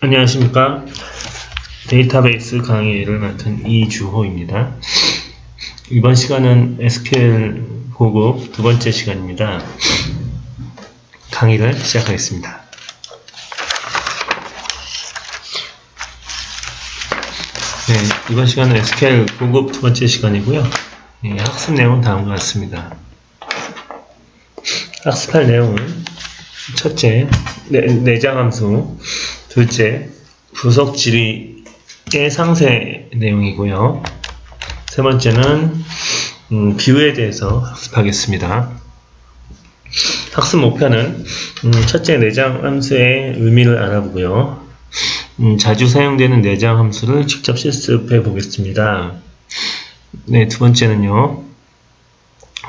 안녕하십니까. 데이터베이스 강의를 맡은 이주호입니다. 이번 시간은 SQL 고급 두 번째 시간입니다. 강의를 시작하겠습니다. 네, 이번 시간은 SQL 고급 두 번째 시간이고요. 학습 내용은 다음과 같습니다. 학습할 내용은 첫째, 내장함수, 둘째, 부속 질의의 상세 내용이고요. 세 번째는 뷰에 대해서 학습하겠습니다. 학습 목표는 첫째, 내장 함수의 의미를 알아보고요. 자주 사용되는 내장 함수를 직접 실습해 보겠습니다. 네, 두 번째는요.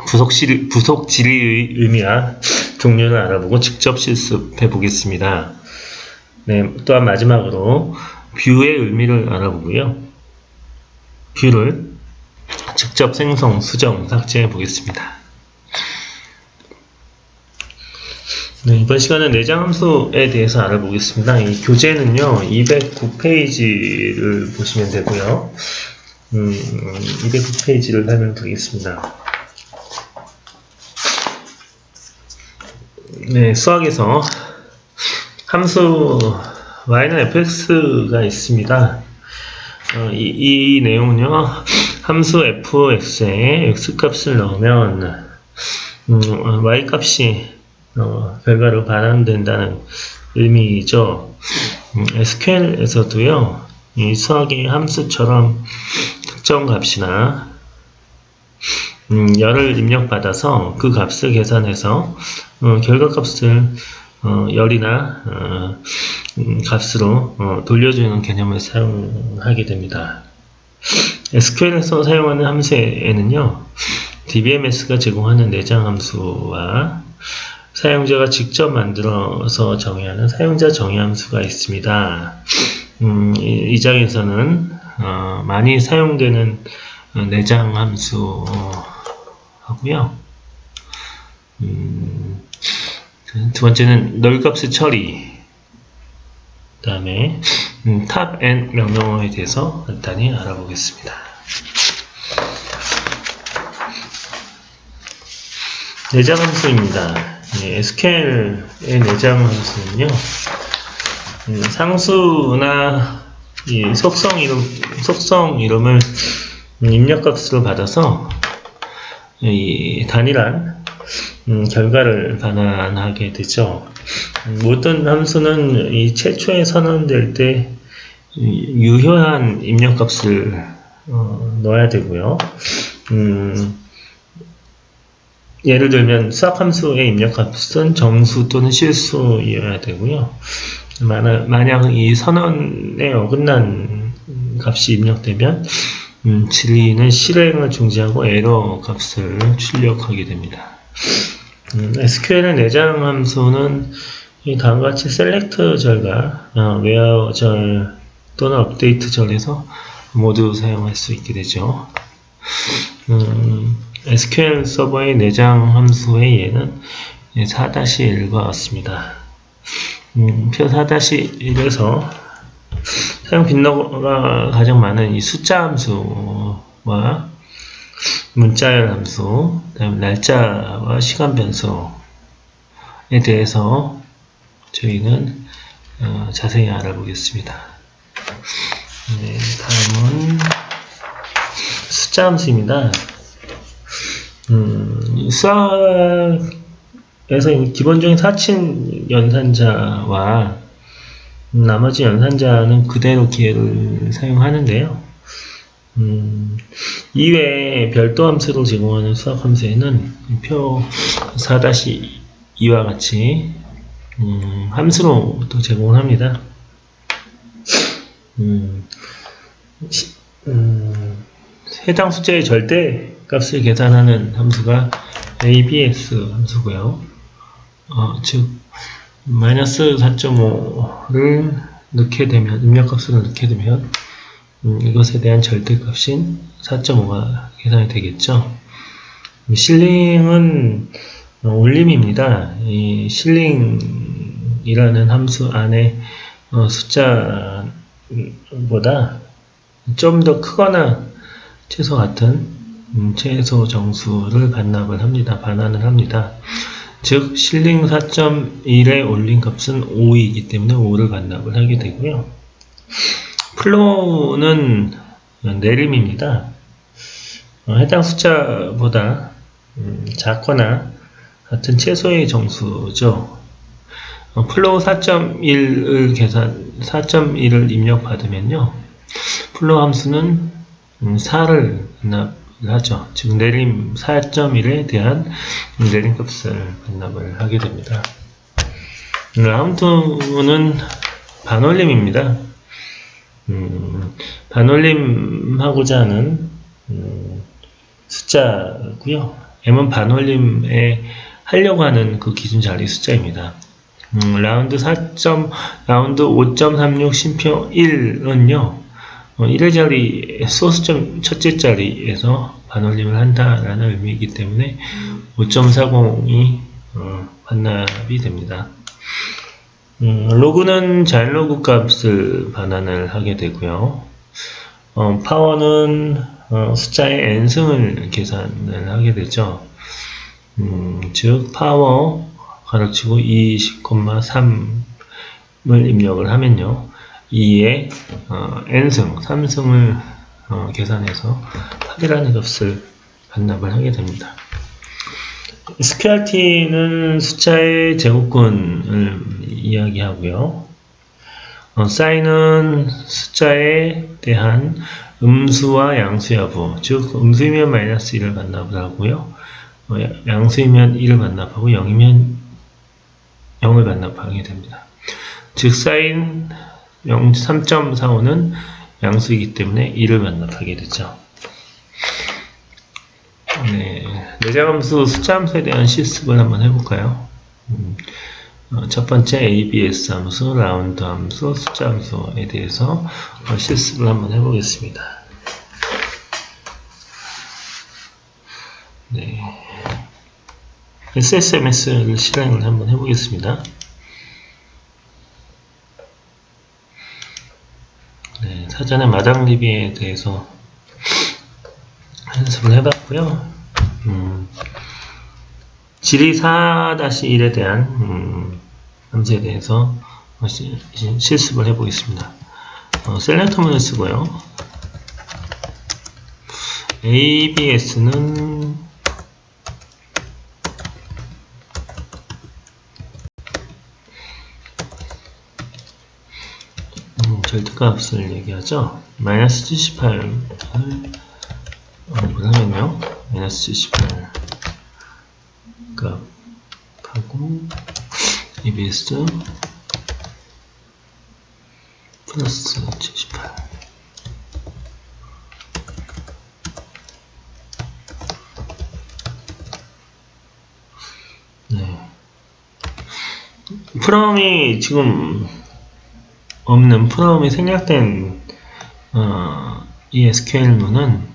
부속 질의의 의미와 종류를 알아보고 직접 실습해 보겠습니다. 네, 또한 마지막으로 뷰의 의미를 알아보고요. 뷰를 직접 생성, 수정, 삭제해 보겠습니다. 네, 이번 시간은 내장함수에 대해서 알아보겠습니다. 이 교재는요, 209페이지를 보시면 되고요. 209페이지를 설명드리겠습니다. 네, 수학에서 함수 y는 fx가 있습니다. 이 내용은요, 함수 fx에 x값을 넣으면 y값이 결과로 반환된다는 의미이죠. SQL에서도요, 이 수학의 함수처럼 특정 값이나 열을 입력받아서 그 값을 계산해서 결과값을 열이나 값으로 돌려주는 개념을 사용하게 됩니다. SQL에서 사용하는 함수에는요, DBMS가 제공하는 내장 함수와 사용자가 직접 만들어서 정의하는 사용자 정의 함수가 있습니다. 이 장에서는 많이 사용되는 내장 함수 하고요. 두 번째는 널값의 처리, 그 다음에 탑 앤 명령어에 대해서 간단히 알아보겠습니다. 내장 함수입니다. SQL의 내장 함수는요, 상수나 이 속성 이름을 입력값으로 받아서 이 단일한 결과를 반환하게 되죠. 모든 함수는 이 최초에 선언될 때 유효한 입력값을 넣어야 되고요. 예를 들면 수학함수의 입력값은 정수 또는 실수이어야 되고요. 만약 이 선언에 어긋난 값이 입력되면 진리는 실행을 중지하고 에러 값을 출력하게 됩니다. SQL의 내장 함수는 다음과 같이 셀렉트 절과 웨어 절 또는 업데이트 절에서 모두 사용할 수 있게 되죠. SQL 서버의 내장 함수의 예는 4-1과 같습니다. 표 4-1에서 사용 빈도가 가장 많은 이 숫자 함수와 문자열 함수, 그다음 날짜와 시간 변수에 대해서 저희는 자세히 알아보겠습니다. 네, 다음은 숫자 함수입니다. 수학에서 기본적인 사친 연산자와 나머지 연산자는 그대로 기회를 사용하는데요. 이외에 별도 함수를 제공하는 수학 함수에는 표 4-2와 같이 함수로 또 제공을 합니다. 해당 숫자의 절대 값을 계산하는 함수가 abs 함수고요. 즉 마이너스 4.5를 넣게 되면, 입력값을 넣게 되면 이것에 대한 절대값인 4.5가 계산이 되겠죠. 실링은 올림입니다. 이 실링이라는 함수 안에 숫자보다 좀 더 크거나 최소 같은 최소 정수를 반환을 합니다. 즉 실링 4.1의 올린 값은 5이기 때문에 5를 반납을 하게 되고요. 플로우는 내림입니다. 해당 숫자보다 작거나 같은 최소의 정수죠. 플로우 4.1을 입력받으면요. 플로우 함수는 4를 반납을 하죠. 즉 내림 4.1에 대한 내림 값을 반납을 하게 됩니다. 라운드는 반올림입니다. 반올림하고자 하는 숫자고요. m은 반올림에 하려고 하는 그 기준 자리 숫자입니다. 라운드 5.36 심표 1은요. 1의 자리, 소수점 첫째 자리에서 반올림을 한다라는 의미이기 때문에 5.40이 반납이 됩니다. 로그는 자일로그 값을 반환을 하게 되고요. 파워는 숫자의 n승을 계산을 하게 되죠. 즉 파워 가로치고 20,3을 입력을 하면요. 2의 n승, 3승을 계산해서 8이라는 값을 반납을 하게 됩니다. sqrt는 숫자의 제곱근을 이야기하고요. sign은 숫자에 대한 음수와 양수 여부, 즉 음수이면 마이너스 1을 반납을 하고요. 양수이면 1을 반납하고 0이면 0을 반납하게 됩니다. 즉 sin 3.45는 양수이기 때문에 1을 반납하게 되죠. 네, 내장함수, 숫자함수에 대한 실습을 한번 해볼까요? 첫 번째 ABS 함수, 라운드 함수, 숫자 함수에 대해서 실습을 한번 해보겠습니다. 네. SSMS를 실행을 한번 해보겠습니다. 네, 사전에 마당 DB에 대해서 연습을 해봤고요. 질의 4-1에 대한 함수에 대해서 실습을 해보겠습니다. 셀렉터문을 쓰고요. ABS는 절대값을 얘기하죠. 마이너스 78을 하면요. 마이너스 78 값하고 ABS 플러스 78 네. 프롬이 지금 없는 프롬이 생략된 이 SQL문은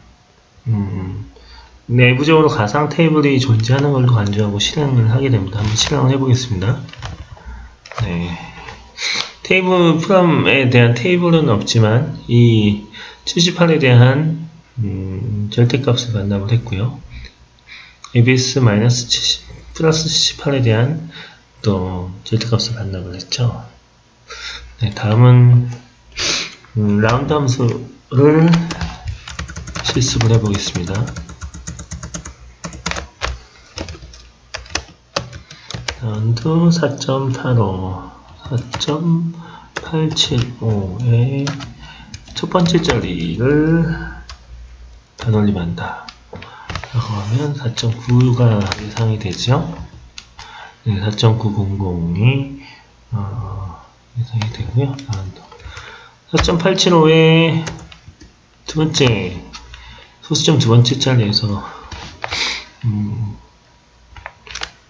내부적으로 가상 테이블이 존재하는 걸로 간주하고 실행을 하게 됩니다. 한번 실행을 해보겠습니다. 네. 테이블 프롬에 대한 테이블은 없지만 이 78에 대한 절대값을 반납을 했고요. ABS 플러스 78에 대한 또 절대값을 반납을 했죠. 네, 다음은 라운드 함수를 실습을 해보겠습니다. 라운드 4.85, 4.875의 첫 번째 자리를 반올림한다. 라고 하면 4.9가 예상이 되죠. 네, 4.900이 예상이 되고요. 4.875의 두 번째 소수점 두 번째 자리에서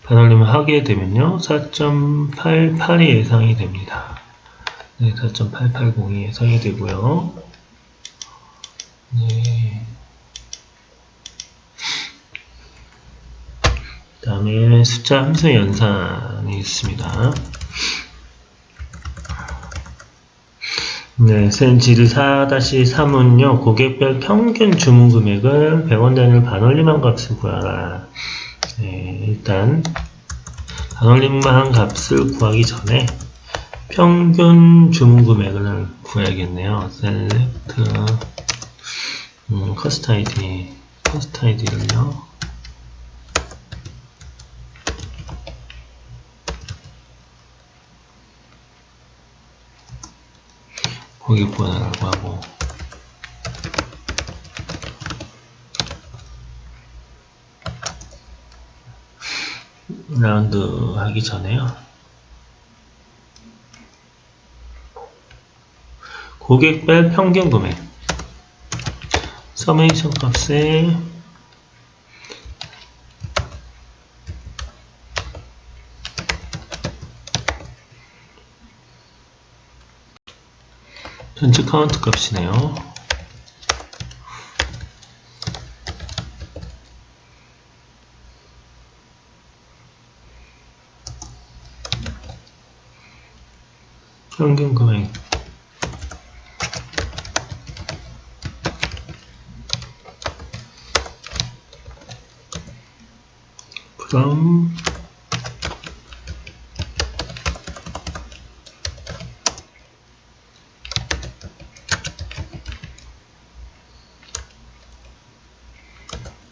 반올림을 하게 되면요. 4.882 예상이 됩니다. 네, 4.880이 예상이 되고요. 네. 그 다음에 숫자 함수 연산이 있습니다. 네, 센지르 4-3은요, 고객별 평균 주문 금액을 100원 단위로 반올림한 값을 구하라. 네, 일단, 반올림한 값을 구하기 전에 평균 주문 금액을 구해야겠네요. 셀렉트, 커스트 아이디를요. 고객 번호라고 하고, 라운드 하기 전에요. 고객별 평균 금액. 서메이션 값에 전체 카운트 값이네요. 평균 금액. 그럼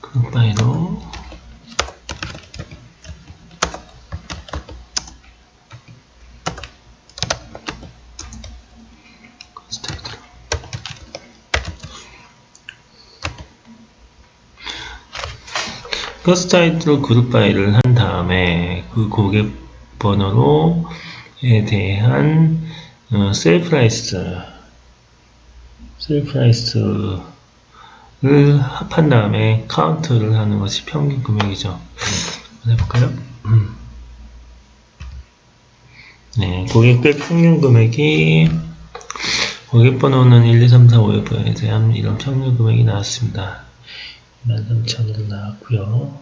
그룹바이로 커스트 아이디로 그룹 바이를 한 다음에 그 고객 번호로에 대한 셀프라이스를 합한 다음에 카운트를 하는 것이 평균 금액이죠. 한번 해볼까요? 네, 고객별 평균 금액이 고객 번호는 1, 2, 3, 4, 5에 대한 이런 평균 금액이 나왔습니다. 13,000으로 나왔고요.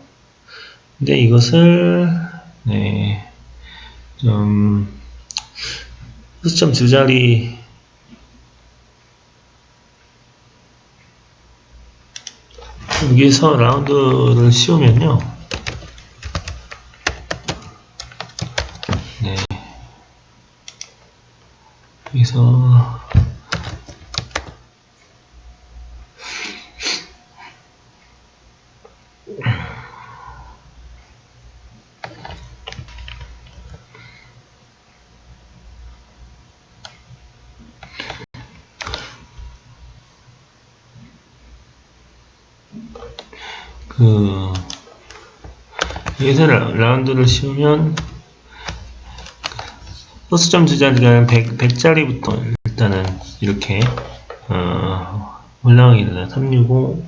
근데 이것을 좀 수점 두 자리 여기서 라운드를 씌우면요. 네. 여기서 여기서 라운드를 씌우면 소수점 두 자리가 100자리부터 일단은 이렇게 올라가게 되나 365,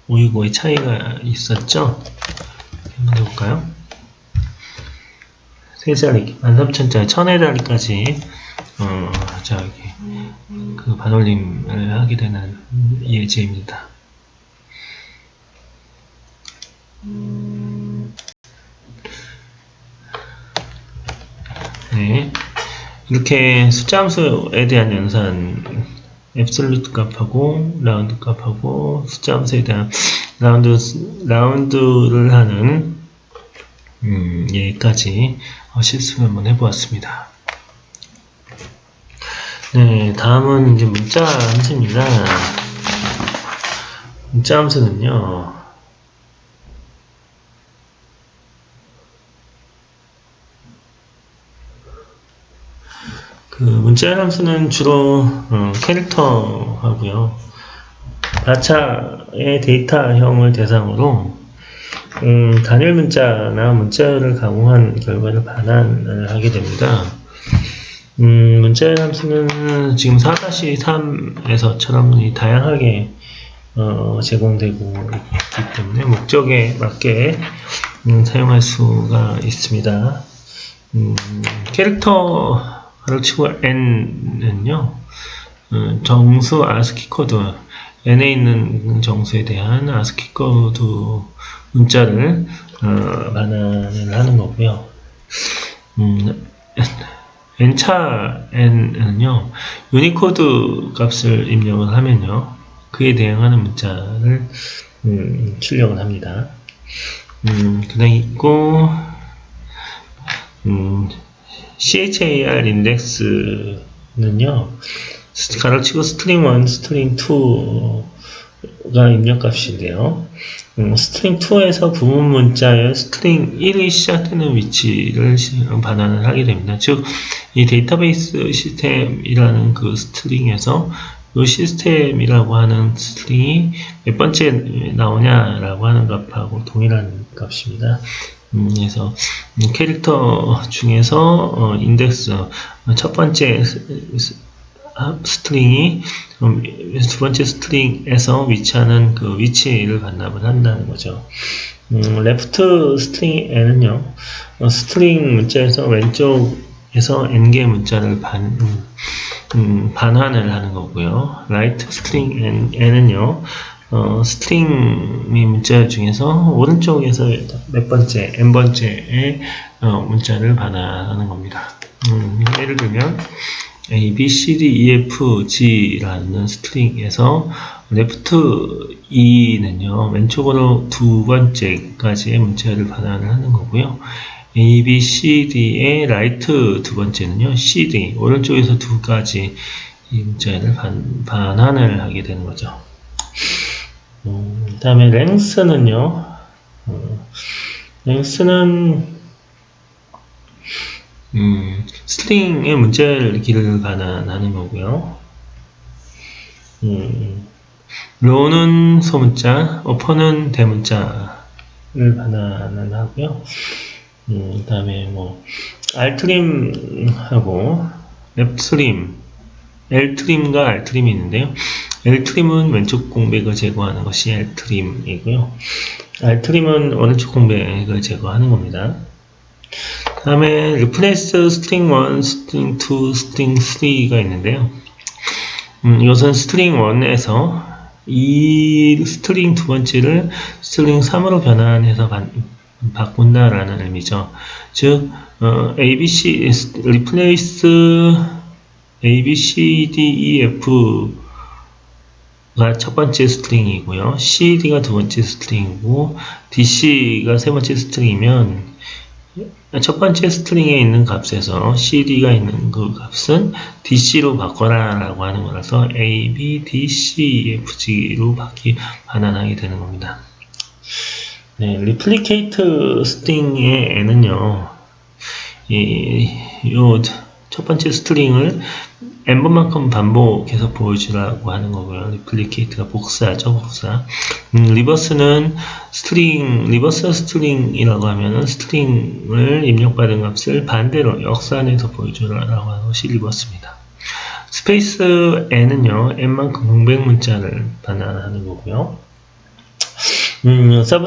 565의 차이가 있었죠. 한번 해볼까요? 세 자리, 13,000자리, 1000의 자리까지 그 반올림을 하게 되는 예제입니다. 네, 이렇게 숫자 함수에 대한 연산, 앱솔루트 값하고 라운드 값하고 숫자 함수에 대한 라운드를 하는 예까지 실습을 한번 해보았습니다. 네, 다음은 이제 문자 함수입니다. 문자 함수는요. 그 문자 함수는 주로 캐릭터 하고요. 가차의 데이터형을 대상으로 단일 문자나 문자열을 가공한 결과를 반환을 하게 됩니다. 문자열 함수는 지금 4-3에서처럼 다양하게 제공되고 있기 때문에 목적에 맞게 사용할 수가 있습니다. 캐릭터를 치고 n은요, 정수 ASCII 코드, n에 있는 정수에 대한 ASCII 코드 문자를 반환을 하는 거고요. n차 n은요, 유니코드 값을 입력을 하면요, 그에 대응하는 문자를 출력을 합니다. 그 다음에 있고, char 인덱스는요, 가로치고 string 1, string 2가 입력값인데요. string 2에서 부분 문자의 string 1이 시작되는 위치를 반환을 하게 됩니다. 즉, 이 데이터베이스 시스템이라는 그 string에서 이 시스템이라고 하는 string이 몇 번째 나오냐라고 하는 값하고 동일한 값입니다. 그래서 캐릭터 중에서 인덱스 첫 번째 스트링이 두 번째 스트링에서 위치하는 그 위치를 반납을 한다는 거죠. 레프트 스트링 n은요, 스트링 문자에서 왼쪽에서 n개의 문자를 반환을 하는 거고요. 라이트 스트링 n은요, 스트링 문자 중에서 오른쪽에서 몇 번째, n번째의 문자를 반환하는 겁니다. 예를 들면 A, B, C, D, E, F, G라는 스트링에서 left 2는요, 왼쪽으로 두 번째까지의 문자를 반환을 하는 거고요. A, B, C, D의 right 두 번째는요, C, D, 오른쪽에서 두 가지 이 문자를 반환을 하게 되는 거죠. 그 다음에 length는요, length는 스트링의 문자의 길이를 반환하는 거고요. row는 소문자, upper는 대문자를 반환을 하고요. 그 다음에 뭐 rtrim하고 lep트림, ltrim과 rtrim이 있는데요. ltrim은 왼쪽 공백을 제거하는 것이 ltrim이고요. rtrim은 오른쪽 공백을 제거하는 겁니다. 그 다음에 replace string 1, string 2, string 3가 있는데요. 이것은 string 1에서 이 스트링 두 번째를 스트링 3으로 변환해서 바꾼다라는 의미죠. 즉, ABC, replace A, B, C, D, E, F가 첫 번째 스트링이고요. C, D가 두 번째 스트링이고, D, C가 세 번째 스트링이면 첫 번째 스트링에 있는 값에서 CD가 있는 그 값은 DC로 바꿔라 라고 하는 거라서 A, B, D, C, F, G로 반환하게 되는 겁니다. 네, replicate string의 n은요, 요 첫 번째 스트링을 n번만큼 반복해서 보여주라고 하는 거고요. replicate가 복사죠, 복사. 리버스는 리버스 스트링이라고 하면은 스트링을 입력받은 값을 반대로 역산해서 보여주라고 하는 것이 리버스입니다. 스페이스 n은요, n만큼 공백 문자를 반환하는 거고요.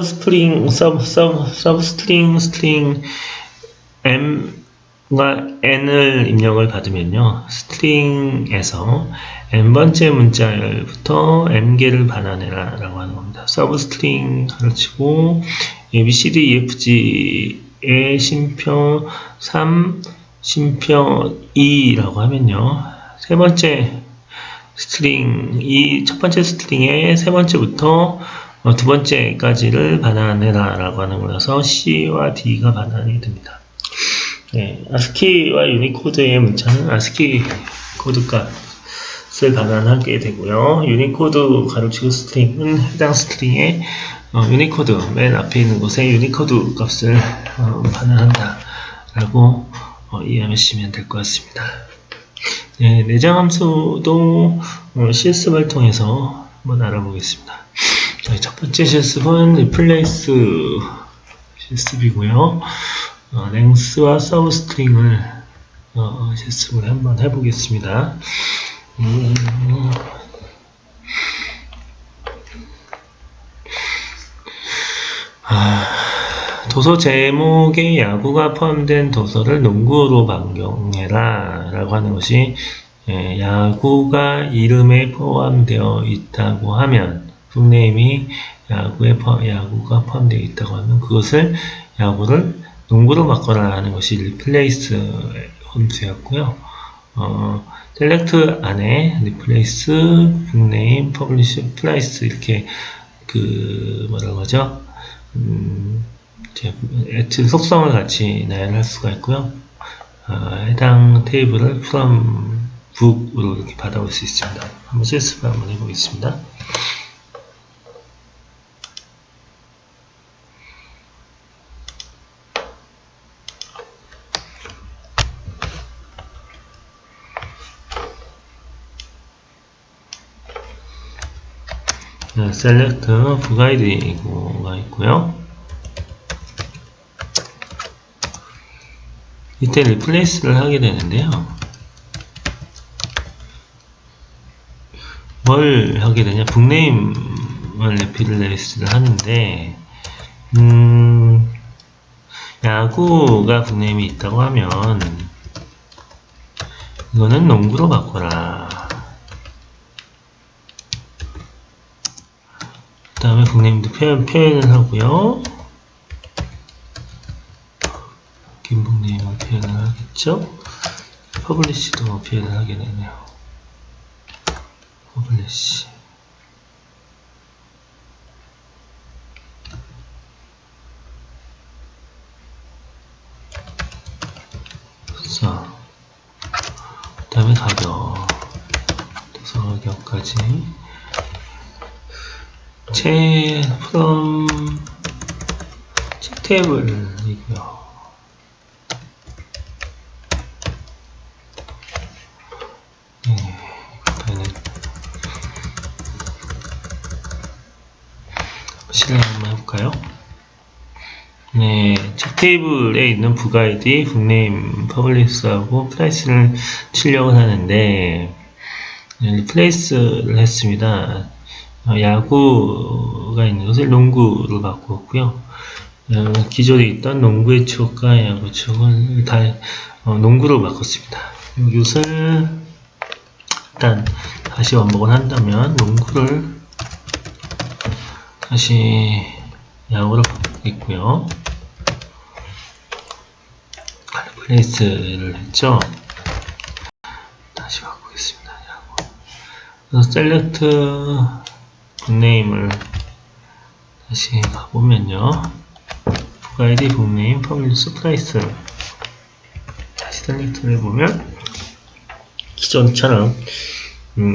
스트링 m과 n을 입력을 받으면요, 스트링에서 n번째 문자열부터 m개를 반환해라 라고 하는 겁니다. 서브스트링 가르치고 A, B, C, D, E, F, G의 심표 3, 심표 2라고 하면요, 세 번째 스트링, 이 첫 번째 스트링의 세 번째부터 두 번째까지를 반환해라 라고 하는 거라서 C와 D가 반환이 됩니다. 네, ASCII와 유니코드의 문자는 ASCII 코드 값을 반환하게 되고요. 유니코드 가로치고 스트링은 해당 스트링의 유니코드 맨 앞에 있는 곳에 유니코드 값을 반환한다 라고 이해하시면 될 것 같습니다. 네, 내장 함수도 실습을 통해서 한번 알아보겠습니다. 첫 번째 실습은 replace 실습이고요. length와 substring을 실습을 한번 해보겠습니다. 도서 제목에 야구가 포함된 도서를 농구로 변경해라 라고 하는 것이, 야구가 이름에 포함되어 있다고 하면, 닉네임이 야구가 포함되어 있다고 하면 그것을 야구를 농구로 바꿔라 하는 것이 replace 함수였고요. 셀렉트 안에 replace, 닉네임, publish, price 이렇게 뭐라고 하죠? 속성을 같이 나열할 수가 있고요. 해당 테이블을 from book으로 이렇게 받아올 수 있습니다. 한번 실습을 한번 해보겠습니다. select book id가 있고요. 이때 replace를 하게 되는데요. 뭘 하게 되냐? 북네임을 replace를 하는데, 야구가 북네임이 있다고 하면, 이거는 농구로 바꿔라. 그 다음에 북네임도 표현을 하고요. 김북네임을 표현을 하겠죠? 퍼블리시도 표현을 하게 되네요. 퍼블리시. 자, 그 다음에 가격. 도서 가격까지. from 책 테이블이고요. 실행 한번 해볼까요? 네, 책 테이블에 있는 북 아이디, 북네임, 퍼블리스하고 프라이스를 출력을 하는데 리플레이스를 했습니다. 야구가 있는 것을 농구로 바꾸었고요. 기존에 있던 농구의 추억과 야구 추억을 다 농구로 바꿨습니다. 이것을 일단 다시 원복을 한다면 농구를 다시 야구로 바꾸겠고요. 리플레이스를 했죠. 다시 바꾸겠습니다. 야구. 그래서 셀렉트 북네임을 다시 가보면요. 북아이디, 북네임, 퍼블리스, 프라이스 다시 셀렉트를 해보면 기존처럼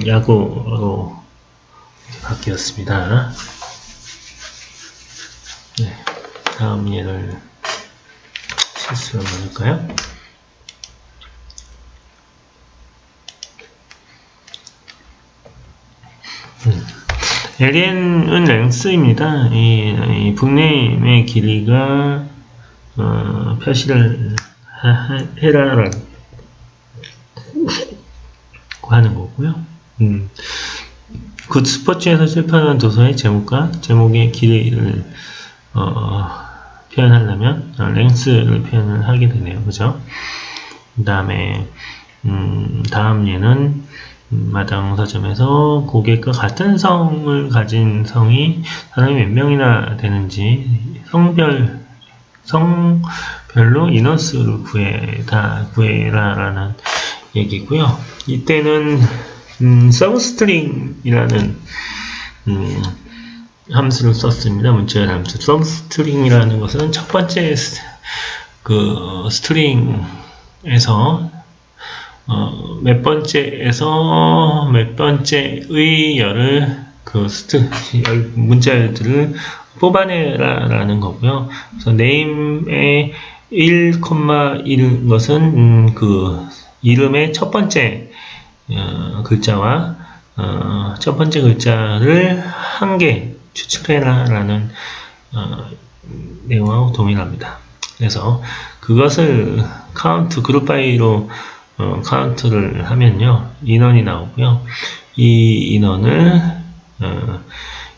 야구로 바뀌었습니다. 네, 다음 예를 실수를 한번 해볼까요? LN은 랭스입니다. 이 북네임의 길이가 표시를 해라라고 하는 거고요. 굿 스포츠에서 실패하는 도서의 제목과 제목의 길이를 표현하려면 랭스를 표현을 하게 되네요. 그죠? 그 다음에 다음 예는 마당 서점에서 고객과 같은 성을 가진 성이 사람이 몇 명이나 되는지 성별로 인원수를 구해라 라는 얘기고요. 이때는 substring이라는 함수를 썼습니다. 문자열 함수. substring이라는 것은 첫 번째 스트링에서 몇 번째에서 몇 번째의 열을 문자열들을 뽑아내라라는 거고요. 그래서 name의 1,1인 것은 이름의 첫 번째 글자와 첫 번째 글자를 한 개 추출해라라는 내용하고 동일합니다. 그래서 그것을 카운트 그룹 바이로 카운트를 하면요 인원이 나오고요. 이 인원을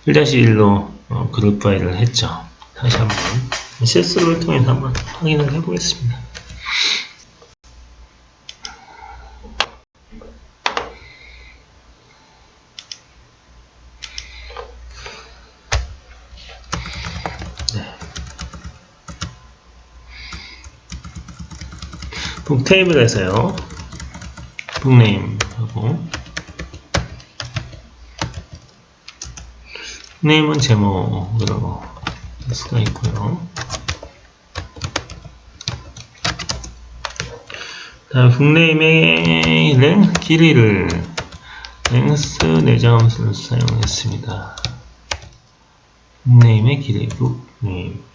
1-1로 그룹 바이를 했죠. 다시 한번 실습을 통해서 한번 확인을 해보겠습니다. 북 테이블에서요. 북네임 하고 네임은 제목으로 할 수가 있고요. 다음 북네임의 길이를 랭스 내장함수를 사용했습니다. 북네임의 길이 북네임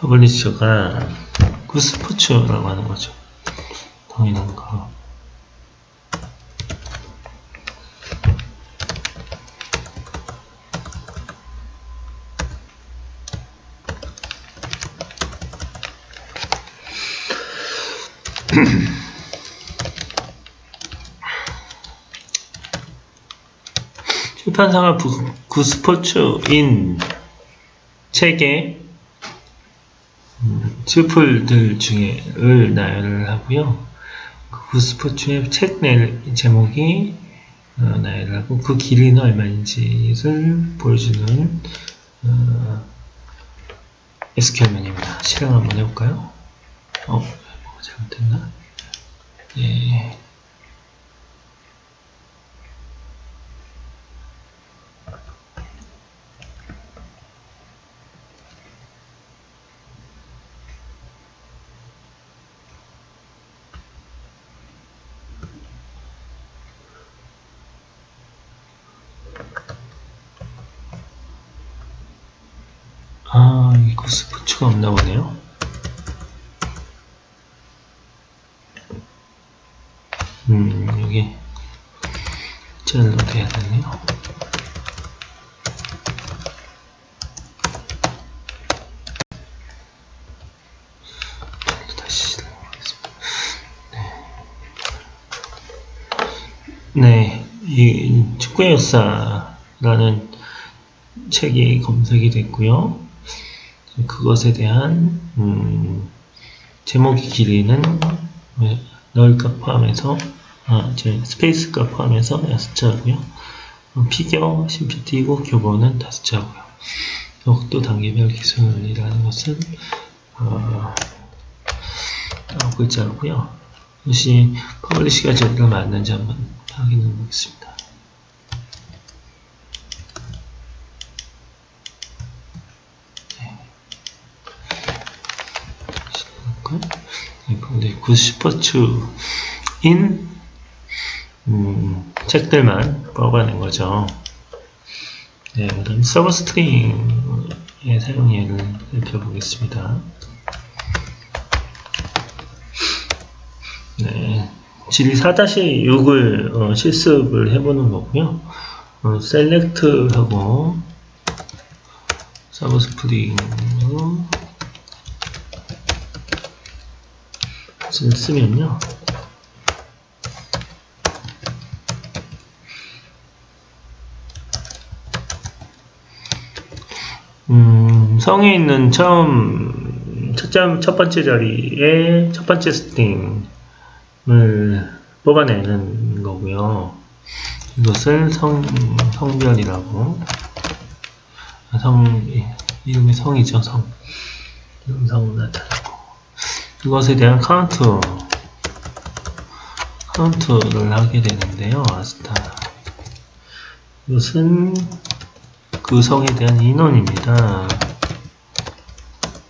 퍼블리셔가 굿스포츠라고 하는 거죠. 동일한 거. 출판사가 굿스포츠인 책의 튜플들 중에를 나열을 하고요. 굿스포츠의 책 제목이 나열을 하고 그 길이는 얼마인지를 보여주는 SQL면입니다. 실행 한번 해볼까요? 뭐가 잘못됐나? 예. 이 굿스포츠가 없나 보네요. 여기 젤로 돼야 되네요. 다시 시작하겠습니다. 네, 이 축구의 역사라는 책이 검색이 됐고요. 그것에 대한 제목의 길이는 널값 포함해서 스페이스값 포함해서 6자고요. 피겨, 심피티고 교본은 5자고요. 속도 단계별 기술이라는 것은 9글자고요. 이것이 퍼블리시가 제대로 맞는지 한번 확인해 보겠습니다. 네, 굿스포츠인 책들만 뽑아낸 거죠. 네, 그다음 서버 스트링의 사용 예를 살펴보겠습니다. 네, 질이 4-6을 실습을 해보는 거고요. 셀렉트하고 서버 스프링으로 쓰면요. 성에 있는 첫 번째 자리에 첫 번째 스트링을 뽑아내는 거고요. 이것을 성별이라고, 이름이 성이죠, 이름 성 나타나고, 이것에 대한 카운트를 하게 되는데요. 아스타. 이것은 그 성에 대한 인원입니다.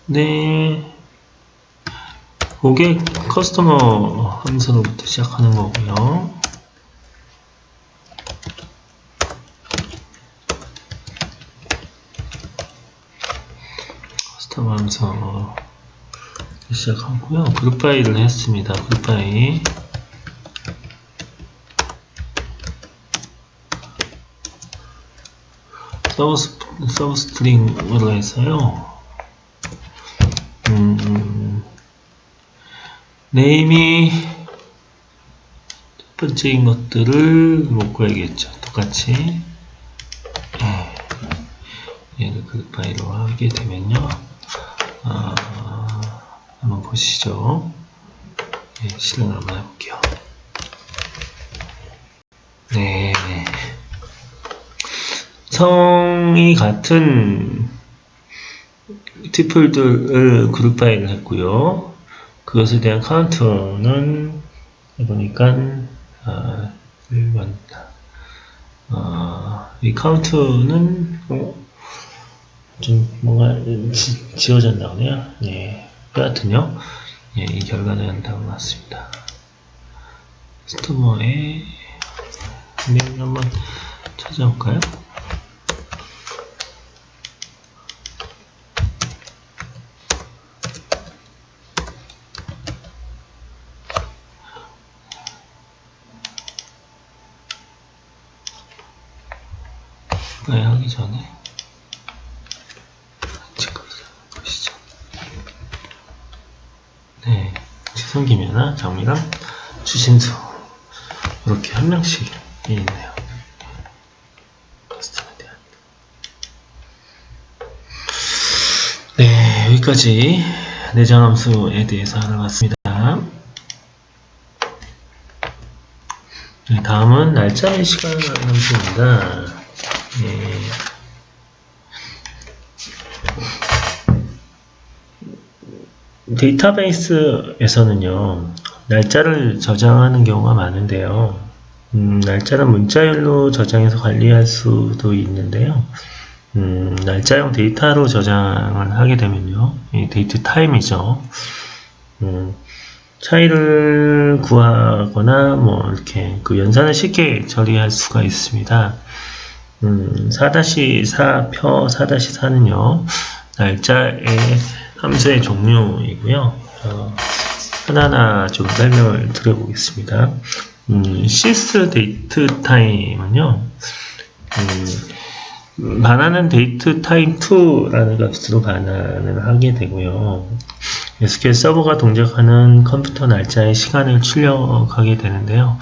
네, 고객 커스터머 함수로부터 시작하는 거고요. 커스터머 함수 시작하고요. 그룹 바이를 했습니다. 그룹 바이. 서브스트링으로 해서요. 네임이 첫 번째인 것들을 못 구해야겠죠. 똑같이 얘를 그룹 바이로 하게 되면요. 한번 보시죠. 실행을 한번 해볼게요. 네. 성이 같은 튜플들을 그룹 바이를 했고요. 그것에 대한 카운트는 해보니까 1번입니다. 이 카운트는 좀 뭔가 지워졌나 보네요. 여하튼요. 이 결과는 다음과 같습니다. 스토머에 내용 한번 찾아볼까요? 하기 전에 보시죠. 네, 지성기면화, 장미랑 추신수 이렇게 한 명씩 있네요. 네, 여기까지 내장함수에 대해서 알아봤습니다. 네, 다음은 날짜의 시간 함수입니다. 데이터베이스에서는요, 날짜를 저장하는 경우가 많은데요. 날짜는 문자열로 저장해서 관리할 수도 있는데요. 날짜형 데이터로 저장을 하게 되면요, 이 데이트 타임이죠. 차이를 구하거나 뭐 이렇게 그 연산을 쉽게 처리할 수가 있습니다. 4-4 표 4-4는요, 날짜의 함수의 종류이고요. 하나하나 좀 설명을 드려보겠습니다. sys date time은요, 반환은 date time 2라는 값으로 반환을 하게 되고요. SQL 서버가 동작하는 컴퓨터 날짜의 시간을 출력하게 되는데요.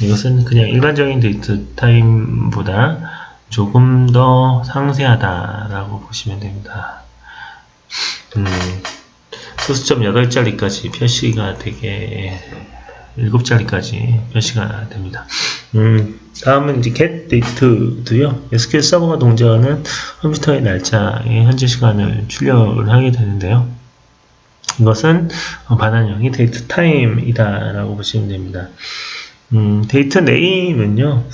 이것은 그냥 일반적인 데이트 타임보다 조금 더 상세하다라고 보시면 됩니다. 소수점 8자리까지 표시가 되게 7자리까지 표시가 됩니다. 다음은 이제 get date도요. SQL 서버가 동작하는 컴퓨터의 날짜의 현재 시간을 출력을 하게 되는데요. 이것은 반환형이 date time이다라고 보시면 됩니다. 데이터 네임은요,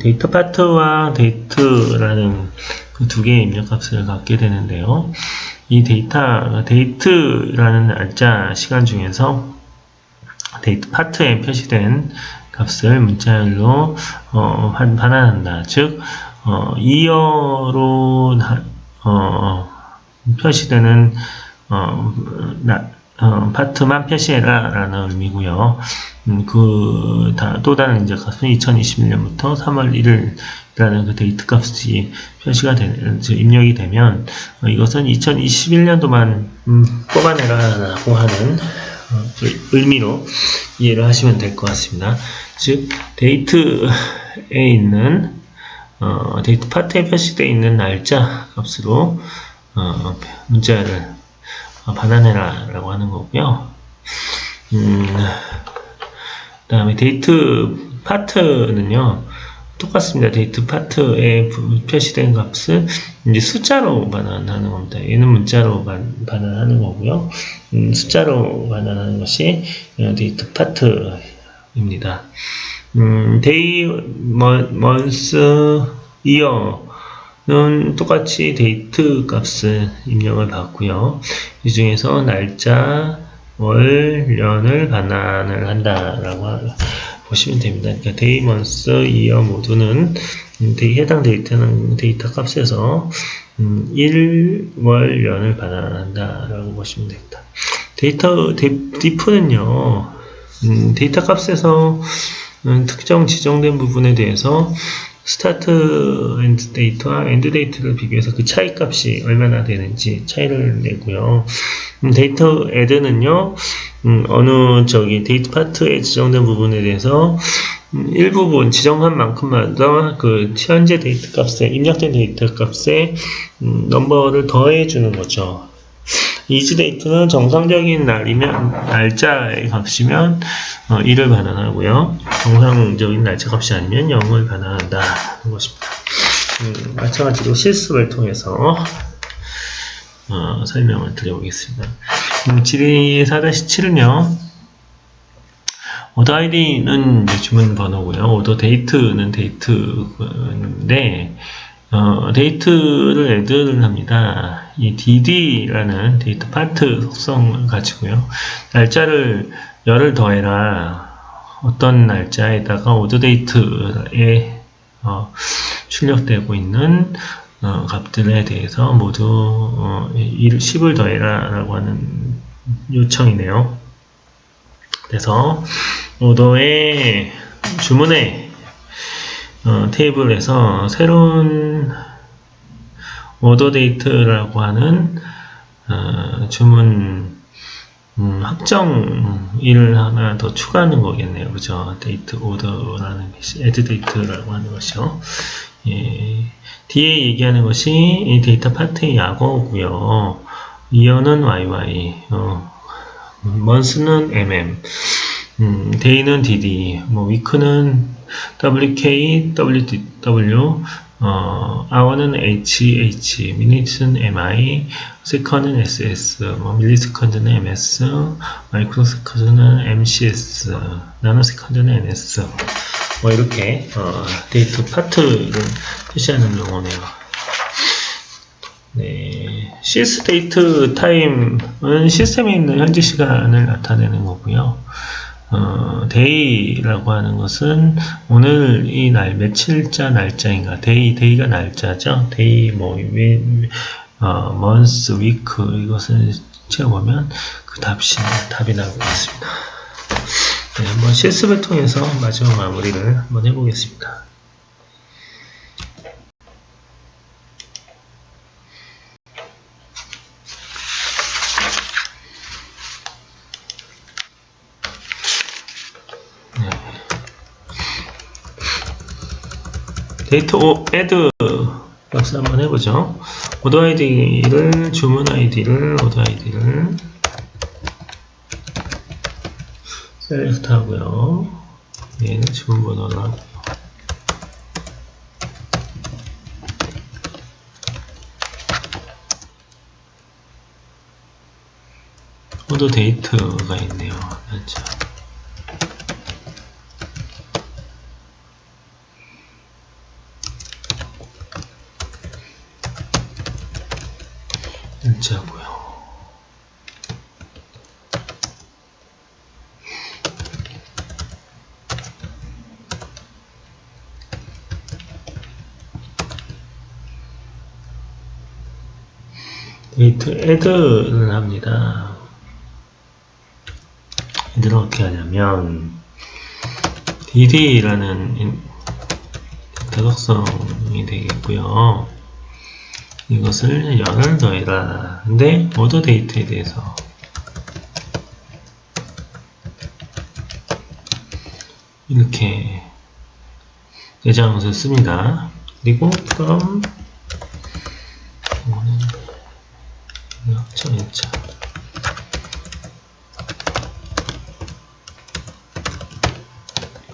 데이터 파트와 데이트라는 그 두 개의 입력값을 갖게 되는데요. 이 데이트라는 날짜 시간 중에서 데이트 파트에 표시된 값을 문자열로 반환한다. 즉, year로 표시되는 파트만 표시해라 라는 의미고요. 또 다른 이제 값은 2021년부터 3월 1일이라는 그 데이트 값이 표시가 입력이 되면 이것은 2021년도만 뽑아내라 라고 하는 의미로 이해를 하시면 될 것 같습니다. 즉, 데이트에 있는 데이트 파트에 표시되어 있는 날짜 값으로 문자를 반환해라 라고 하는 거고요. 그 다음에 데이트 파트는요, 똑같습니다. 데이트 파트에 표시된 값을 이제 숫자로 반환하는 겁니다. 얘는 문자로 반환하는 거고요. 숫자로 반환하는 것이 데이트 파트입니다. 데이, 먼스, 이어는 똑같이 데이트 값을 입력을 받고요. 이 중에서 날짜, 월, 년을 반환을 한다라고 보시면 됩니다. 그러니까 데이, 먼스, 이어 모두는 해당 데이터 값에서 1, 월, 년을 반환한다라고 보시면 됩니다. diff는요, 데이터 값에서 특정 지정된 부분에 대해서 스타트 엔드 데이트와 엔드 데이트를 비교해서 그 차이 값이 얼마나 되는지 차이를 내고요. 데이터 애드는요, 어느 데이트 파트에 지정된 부분에 대해서 일부분 지정한 만큼마다 그 현재 데이트 값에 입력된 데이트 값에 넘버를 더해 주는 거죠. 이즈 데이트는 정상적인 날짜의 값이면 1을 반환하고요. 정상적인 날짜 값이 아니면 0을 반환한다 하는 것입니다. 마찬가지로 실습을 통해서 설명을 드려보겠습니다. 질의 4-7은요. 오더 아이디는 주문 번호고요. 오더 데이트는 데이트인데 데이트를 애드를 합니다. 이 dd라는 데이트 파트 속성을 가지고요. 날짜를 열을 더해라. 어떤 날짜에다가 오더 데이트에 출력되고 있는 값들에 대해서 모두 10을 더해라 라고 하는 요청이네요. 그래서 오더의 주문의 테이블에서 새로운 오더 데이트라고 하는 주문 확정 1을 하나 더 추가하는 거겠네요. 그죠? 데이트 오더라는 것이 add 데이트라고 하는 것이요. 예. 뒤에 얘기하는 것이 이 데이터 파트의 약어고요. 이어는 YY, month는 MM, day는 DD, week는 WK, WW, hour는 HH, minutes는 MI, second는 SS, millisecond는 MS, microsecond는 MCS, nanosecond는 NS. 이렇게 데이터 파트를 표시하는 용어네요. 네, CS 데이트 타임은 시스템에 있는 현재 시간을 나타내는 거고요. 데이라고 하는 것은 오늘 이 날 며칠자 날짜인가, 데이가 날짜죠. 데이 month, week 이것을 채워보면 그 답이 나오고 있습니다. 네, 한번 실습을 통해서 마지막 마무리를 한번 해보겠습니다. 네. 데이터 add 값을 한번 해보죠. 오더 아이디를 주문 아이디를 셀렉트 하고요. 얘는 주문 번호를 하고요. 오더 데이트가 있네요. 날짜. 날짜고요. 데이터 add를 합니다. 얘들은 어떻게 하냐면 dd라는 데이터 속성이 되겠고요. 이것을 열을 더해라. 근데 오더 데이트에 대해서 이렇게 내장을 씁니다. 그리고 from 확정일자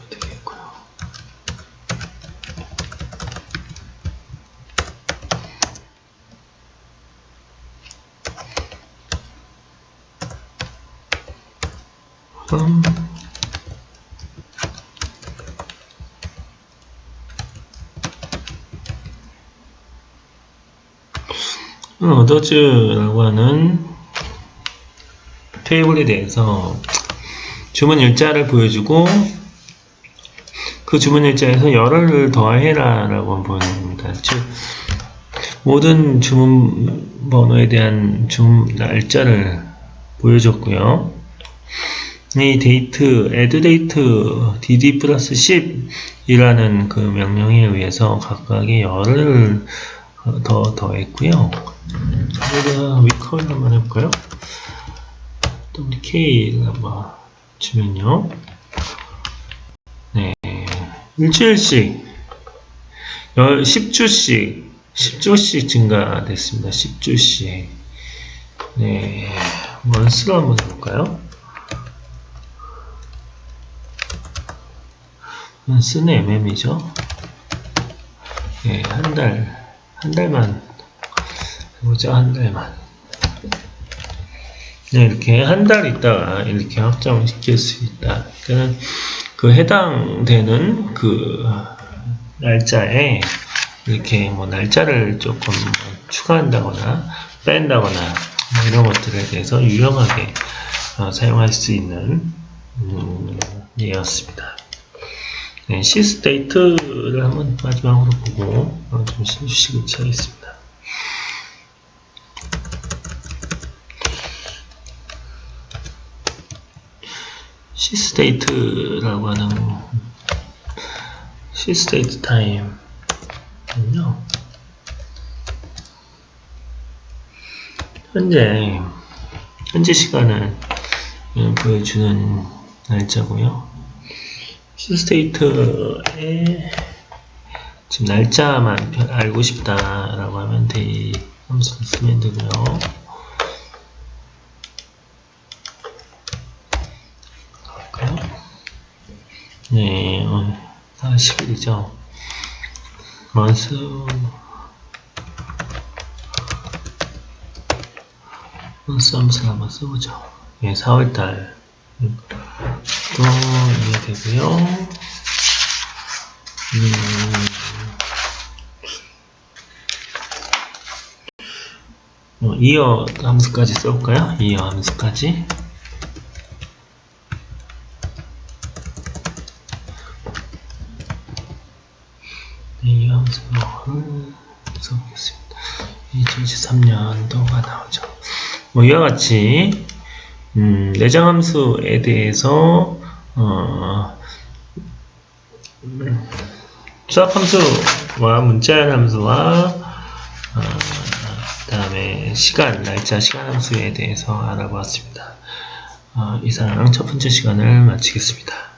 되겠고요. from others라고 하는 테이블에 대해서 주문 일자를 보여주고 그 주문 일자에서 열을 더해라 라고 보여줍니다. 즉 모든 주문 번호에 대한 주문 날짜를 보여줬고요. 이 데이트, add date dd 플러스 10이라는 그 명령에 의해서 각각의 열을 더했고요. 여기다 recall 한번 해볼까요? wk를 한번 주면요. 네, 일주일씩 10주씩 증가됐습니다. 10주씩. 네, 원수로 한번 해볼까요? 원수는 mm이죠. 네, 한 달만 해보자, 한 달만. 네, 이렇게 한 달 있다가 이렇게 확정시킬 수 있다. 그러니까 그 해당되는 그 날짜에 이렇게 뭐 날짜를 조금 추가한다거나 뺀다거나 뭐 이런 것들에 대해서 유용하게 사용할 수 있는 예였습니다. 네, 시스테이트를 한번 마지막으로 보고 좀 휴식을 취하겠습니다. 시스테이트라고 하는 시스테이트 타임은요, 현재 시간을 보여주는 날짜고요. 시스테이트에 지금 날짜만 알고 싶다라고 하면 데이 함수를 쓰면 되고요. 네, 10일이죠. 원수 함수를 한번 써보죠. 네, 4월달 또 이해되고요. 이어 함수까지 써볼까요? 이어 함수까지. 이 함수를 써보겠습니다. 2023년도가 나오죠. 이와 같이 내장 함수에 대해서 수학 함수와 문자열 함수와 다음에 날짜 시간 함수에 대해서 알아보았습니다. 이상 첫 번째 시간을 마치겠습니다.